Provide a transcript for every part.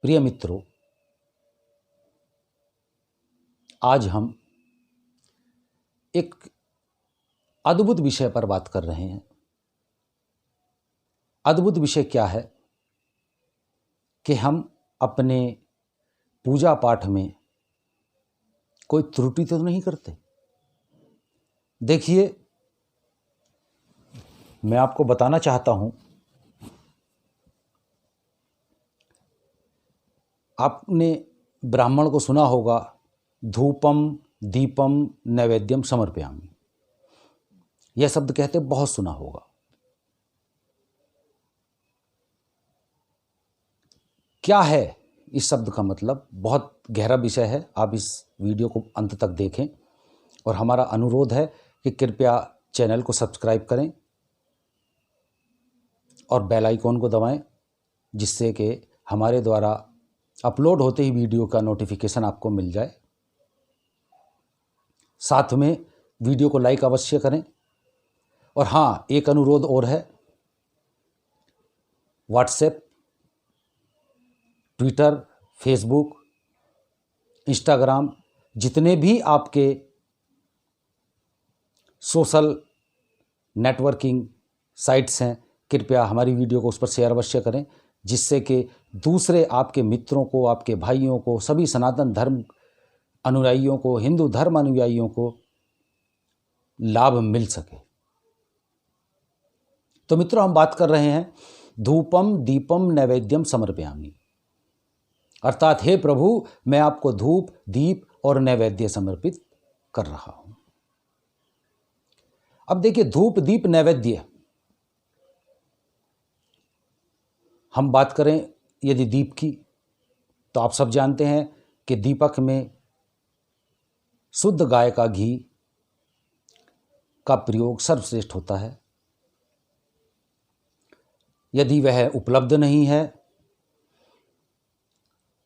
प्रिय मित्रों, आज हम एक अद्भुत विषय पर बात कर रहे हैं। अद्भुत विषय क्या है कि हम अपने पूजा पाठ में कोई त्रुटि तो नहीं करते। देखिए, मैं आपको बताना चाहता हूं, आपने ब्राह्मण को सुना होगा, धूपम दीपम नैवेद्यम समर्पयामि। यह शब्द कहते बहुत सुना होगा। क्या है इस शब्द का मतलब? बहुत गहरा विषय है। आप इस वीडियो को अंत तक देखें और हमारा अनुरोध है कि कृपया चैनल को सब्सक्राइब करें और बेल आइकॉन को दबाएं, जिससे कि हमारे द्वारा अपलोड होते ही वीडियो का नोटिफिकेशन आपको मिल जाए। साथ में वीडियो को लाइक अवश्य करें। और हाँ, एक अनुरोध और है, व्हाट्सएप, ट्विटर, फेसबुक, इंस्टाग्राम, जितने भी आपके सोशल नेटवर्किंग साइट्स हैं, कृपया हमारी वीडियो को उस पर शेयर अवश्य करें, जिससे कि दूसरे आपके मित्रों को, आपके भाइयों को, सभी सनातन धर्म अनुयायियों को, हिंदू धर्म अनुयायियों को लाभ मिल सके। तो मित्रों, हम बात कर रहे हैं धूपम दीपम नैवेद्यम समर्पयामि, अर्थात हे प्रभु, मैं आपको धूप, दीप और नैवेद्य समर्पित कर रहा हूं। अब देखिए, धूप, दीप, नैवेद्य, हम बात करें यदि दीप की, तो आप सब जानते हैं कि दीपक में शुद्ध गाय का घी का प्रयोग सर्वश्रेष्ठ होता है। यदि वह उपलब्ध नहीं है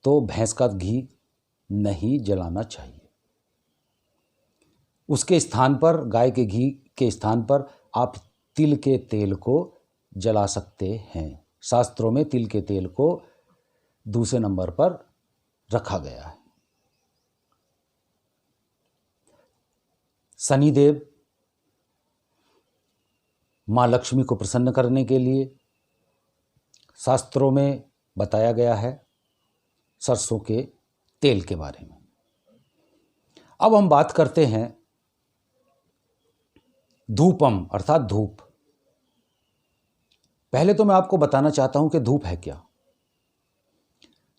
तो भैंस का घी नहीं जलाना चाहिए। उसके स्थान पर, गाय के घी के स्थान पर आप तिल के तेल को जला सकते हैं। शास्त्रों में तिल के तेल को दूसरे नंबर पर रखा गया है। शनिदेव, माँ लक्ष्मी को प्रसन्न करने के लिए शास्त्रों में बताया गया है सरसों के तेल के बारे में। अब हम बात करते हैं धूपम, अर्थात धूप। पहले तो मैं आपको बताना चाहता हूं कि धूप है क्या।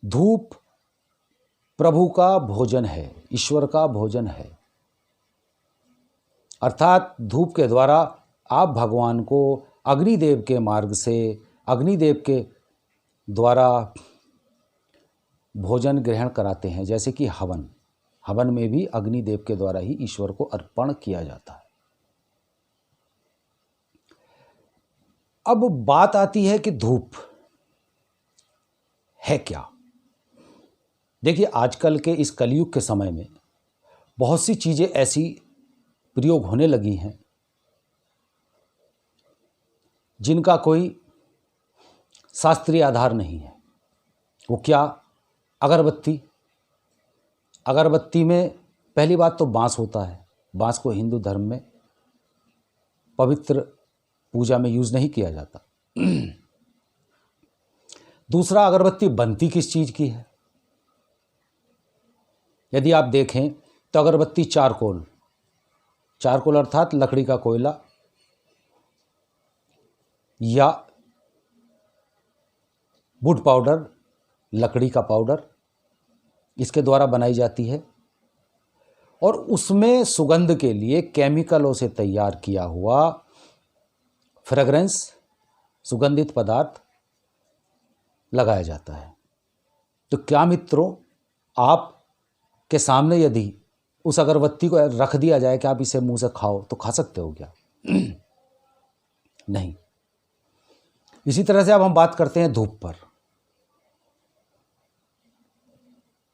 धूप प्रभु का भोजन है, ईश्वर का भोजन है। अर्थात धूप के द्वारा आप भगवान को अग्निदेव के मार्ग से, अग्निदेव के द्वारा भोजन ग्रहण कराते हैं। जैसे कि हवन, हवन में भी अग्निदेव के द्वारा ही ईश्वर को अर्पण किया जाता है। अब बात आती है कि धूप है क्या। देखिए, आजकल के इस कलयुग के समय में बहुत सी चीजें ऐसी प्रयोग होने लगी हैं जिनका कोई शास्त्रीय आधार नहीं है। वो क्या? अगरबत्ती। अगरबत्ती में पहली बात तो बांस होता है। बांस को हिंदू धर्म में पवित्र पूजा में यूज नहीं किया जाता। दूसरा, अगरबत्ती बनती किस चीज की है? यदि आप देखें तो अगरबत्ती चारकोल, चारकोल अर्थात लकड़ी का कोयला या वुड पाउडर, लकड़ी का पाउडर, इसके द्वारा बनाई जाती है। और उसमें सुगंध के लिए केमिकलों से तैयार किया हुआ फ्रेग्रेंस, सुगंधित पदार्थ लगाया जाता है। तो क्या मित्रों, आप के सामने यदि उस अगरबत्ती को रख दिया जाए कि आप इसे मुंह से खाओ, तो खा सकते हो क्या? नहीं। इसी तरह से अब हम बात करते हैं धूप पर।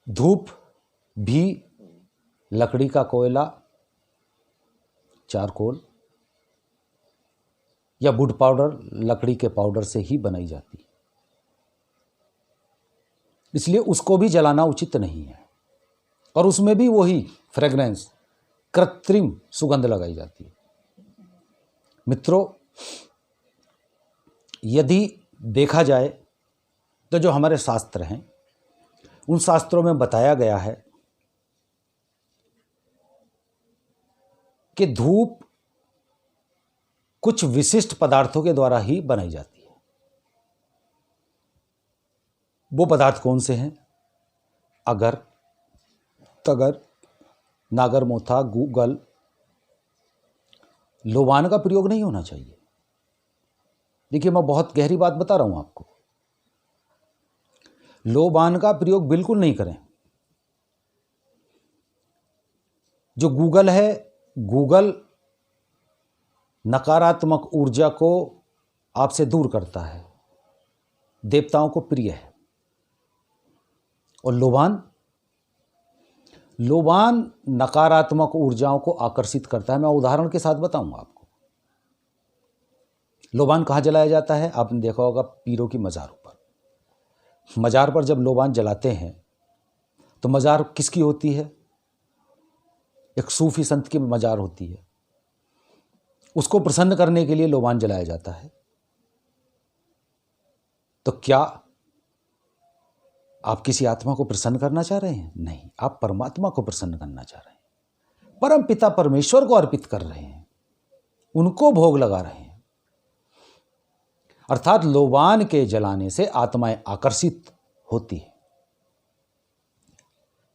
धूप भी लकड़ी का कोयला, चारकोल या वुड पाउडर, लकड़ी के पाउडर से ही बनाई जाती है। इसलिए उसको भी जलाना उचित नहीं है, और उसमें भी वही फ्रेग्रेंस, कृत्रिम सुगंध लगाई जाती है। मित्रों, यदि देखा जाए तो जो हमारे शास्त्र हैं, उन शास्त्रों में बताया गया है कि धूप कुछ विशिष्ट पदार्थों के द्वारा ही बनाई जाती है। वो पदार्थ कौन से हैं? अगर, तगर, नागरमोथा, गूगल, लोबान का प्रयोग नहीं होना चाहिए। देखिए, मैं बहुत गहरी बात बता रहा हूं आपको। लोबान का प्रयोग बिल्कुल नहीं करें। जो गूगल है, गूगल नकारात्मक ऊर्जा को आपसे दूर करता है, देवताओं को प्रिय है। और लोबान नकारात्मक ऊर्जाओं को आकर्षित करता है। मैं उदाहरण के साथ बताऊंगा आपको। लोबान कहाँ जलाया जाता है? आपने देखा होगा पीरों की मज़ारों पर। मज़ार पर जब लोबान जलाते हैं तो मज़ार किसकी होती है? एक सूफी संत की मज़ार होती है। उसको प्रसन्न करने के लिए लोबान जलाया जाता है। तो क्या आप किसी आत्मा को प्रसन्न करना चाह रहे हैं? नहीं, आप परमात्मा को प्रसन्न करना चाह रहे हैं। परम पिता परमेश्वर को अर्पित कर रहे हैं, उनको भोग लगा रहे हैं। अर्थात लोबान के जलाने से आत्माएं आकर्षित होती है।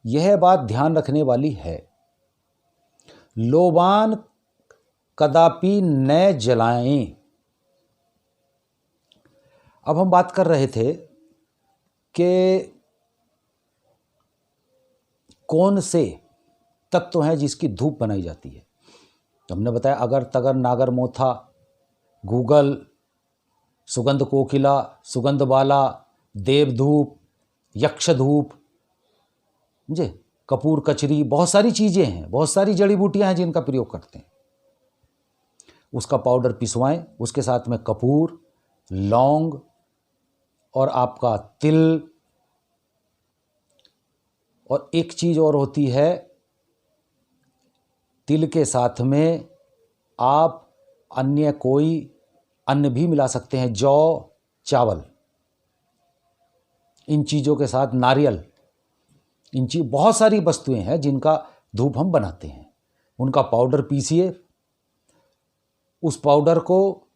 यह बात ध्यान रखने वाली है। लोबान कदापि न जलाएं। अब हम बात कर रहे थे कि कौन से तत्व हैं जिसकी धूप बनाई जाती है। हमने बताया अगर, तगर, नागरमोथा, गूगल, सुगंध कोकिला, सुगंध बाला, देवधूप, यक्ष धूप, समझे, कपूर कचरी, बहुत सारी चीज़ें हैं, बहुत सारी जड़ी बूटियां हैं जिनका प्रयोग करते हैं। उसका पाउडर पिसवाएं, उसके साथ में कपूर, लौंग और आपका तिल, और एक चीज़ और होती है, तिल के साथ में आप अन्य कोई अन्न भी मिला सकते हैं, जौ, चावल, इन चीज़ों के साथ नारियल, बहुत सारी वस्तुएं हैं जिनका धूप हम बनाते हैं। उनका पाउडर पीसिए, उस पाउडर को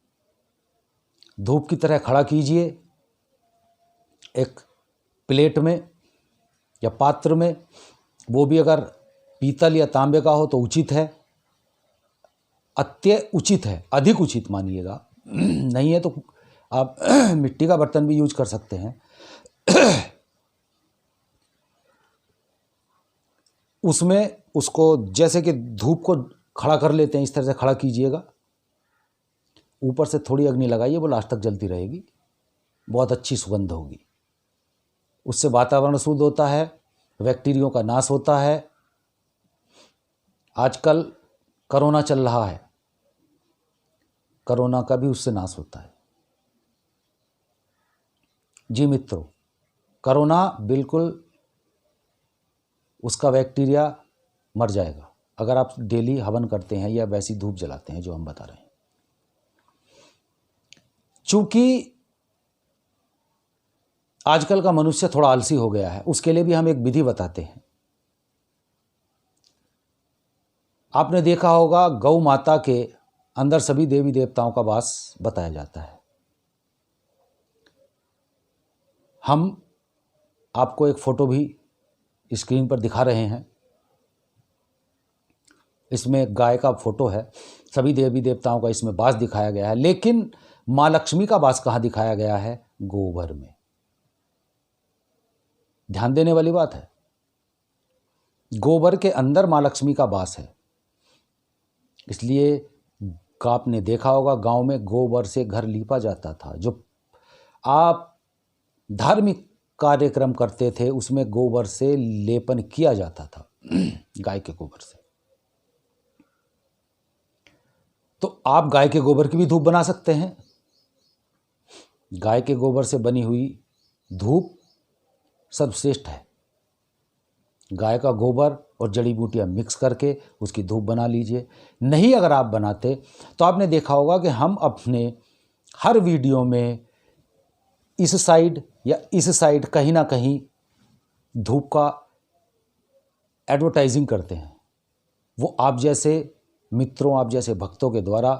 धूप की तरह खड़ा कीजिए एक प्लेट में या पात्र में। वो भी अगर पीतल या तांबे का हो तो उचित है, अत्य उचित है, अधिक उचित मानिएगा। नहीं है तो आप मिट्टी का बर्तन भी यूज कर सकते हैं। उसमें उसको जैसे कि धूप को खड़ा कर लेते हैं, इस तरह से खड़ा कीजिएगा। ऊपर से थोड़ी अग्नि लगाइए, वो लास्ट तक जलती रहेगी, बहुत अच्छी सुगंध होगी। उससे वातावरण शुद्ध होता है, बैक्टीरियों का नाश होता है। आजकल कोरोना चल रहा है, कोरोना का भी उससे नाश होता है। जी मित्रों, कोरोना बिल्कुल, उसका बैक्टीरिया मर जाएगा अगर आप डेली हवन करते हैं या वैसी धूप जलाते हैं जो हम बता रहे हैं। चूंकि आजकल का मनुष्य थोड़ा आलसी हो गया है, उसके लिए भी हम एक विधि बताते हैं। आपने देखा होगा गौ माता के अंदर सभी देवी देवताओं का वास बताया जाता है। हम आपको एक फोटो भी स्क्रीन पर दिखा रहे हैं। इसमें गाय का फोटो है, सभी देवी देवताओं का इसमें वास दिखाया गया है। लेकिन माँ लक्ष्मी का वास कहाँ दिखाया गया है? गोबर में। ध्यान देने वाली बात है, गोबर के अंदर माँ लक्ष्मी का वास है। इसलिए आपने देखा होगा गांव में गोबर से घर लीपा जाता था। जो आप धार्मिक कार्यक्रम करते थे उसमें गोबर से लेपन किया जाता था, गाय के गोबर से। तो आप गाय के गोबर की भी धूप बना सकते हैं। गाय के गोबर से बनी हुई धूप सर्वश्रेष्ठ है। गाय का गोबर और जड़ी बूटियाँ मिक्स करके उसकी धूप बना लीजिए। नहीं अगर आप बनाते तो आपने देखा होगा कि हम अपने हर वीडियो में इस साइड या इस साइड कहीं ना कहीं धूप का एडवर्टाइजिंग करते हैं। वो आप जैसे मित्रों, आप जैसे भक्तों के द्वारा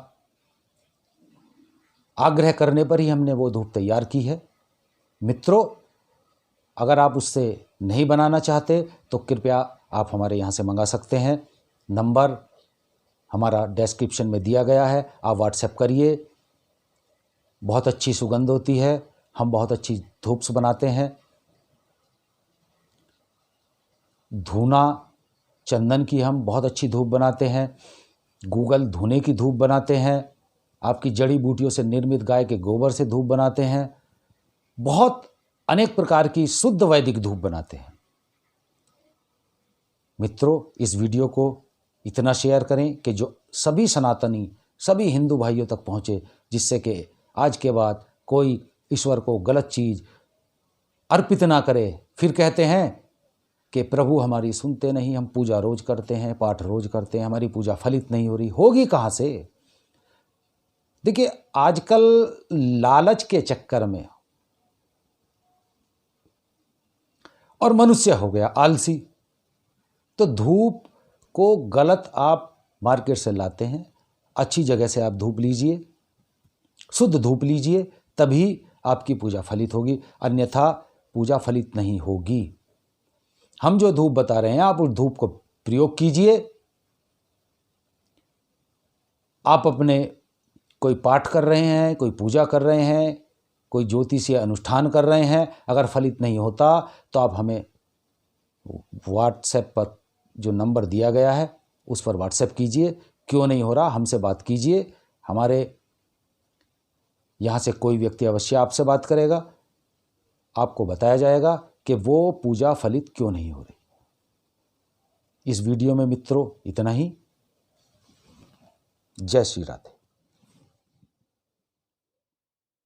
आग्रह करने पर ही हमने वो धूप तैयार की है। मित्रों, अगर आप उससे नहीं बनाना चाहते तो कृपया आप हमारे यहाँ से मंगा सकते हैं। नंबर हमारा डिस्क्रिप्शन में दिया गया है, आप व्हाट्सएप करिए। बहुत अच्छी सुगंध होती है, हम बहुत अच्छी धूप्स बनाते हैं। धूना चंदन की हम बहुत अच्छी धूप बनाते हैं। गूगल धुने की धूप बनाते हैं। आपकी जड़ी बूटियों से निर्मित गाय के गोबर से धूप बनाते हैं। बहुत अनेक प्रकार की शुद्ध वैदिक धूप बनाते हैं। मित्रों, इस वीडियो को इतना शेयर करें कि जो सभी सनातनी, सभी हिंदू भाइयों तक पहुँचे, जिससे कि आज के बाद कोई ईश्वर को गलत चीज़ अर्पित ना करे। फिर कहते हैं कि प्रभु हमारी सुनते नहीं, हम पूजा रोज करते हैं, पाठ रोज करते हैं, हमारी पूजा फलित नहीं हो रही। होगी कहाँ से? देखिए, आजकल लालच के चक्कर में और मनुष्य हो गया आलसी, तो धूप को गलत आप मार्केट से लाते हैं। अच्छी जगह से आप धूप लीजिए, शुद्ध धूप लीजिए, तभी आपकी पूजा फलित होगी, अन्यथा पूजा फलित नहीं होगी। हम जो धूप बता रहे हैं, आप उस धूप को प्रयोग कीजिए। आप अपने कोई पाठ कर रहे हैं, कोई पूजा कर रहे हैं, कोई ज्योतिषीय अनुष्ठान कर रहे हैं, अगर फलित नहीं होता तो आप हमें व्हाट्सएप पर जो नंबर दिया गया है उस पर व्हाट्सएप कीजिए। क्यों नहीं हो रहा, हमसे बात कीजिए। हमारे यहाँ से कोई व्यक्ति अवश्य आपसे बात करेगा, आपको बताया जाएगा कि वो पूजा फलित क्यों नहीं हो रही। इस वीडियो में मित्रों इतना ही। जय श्री राधे।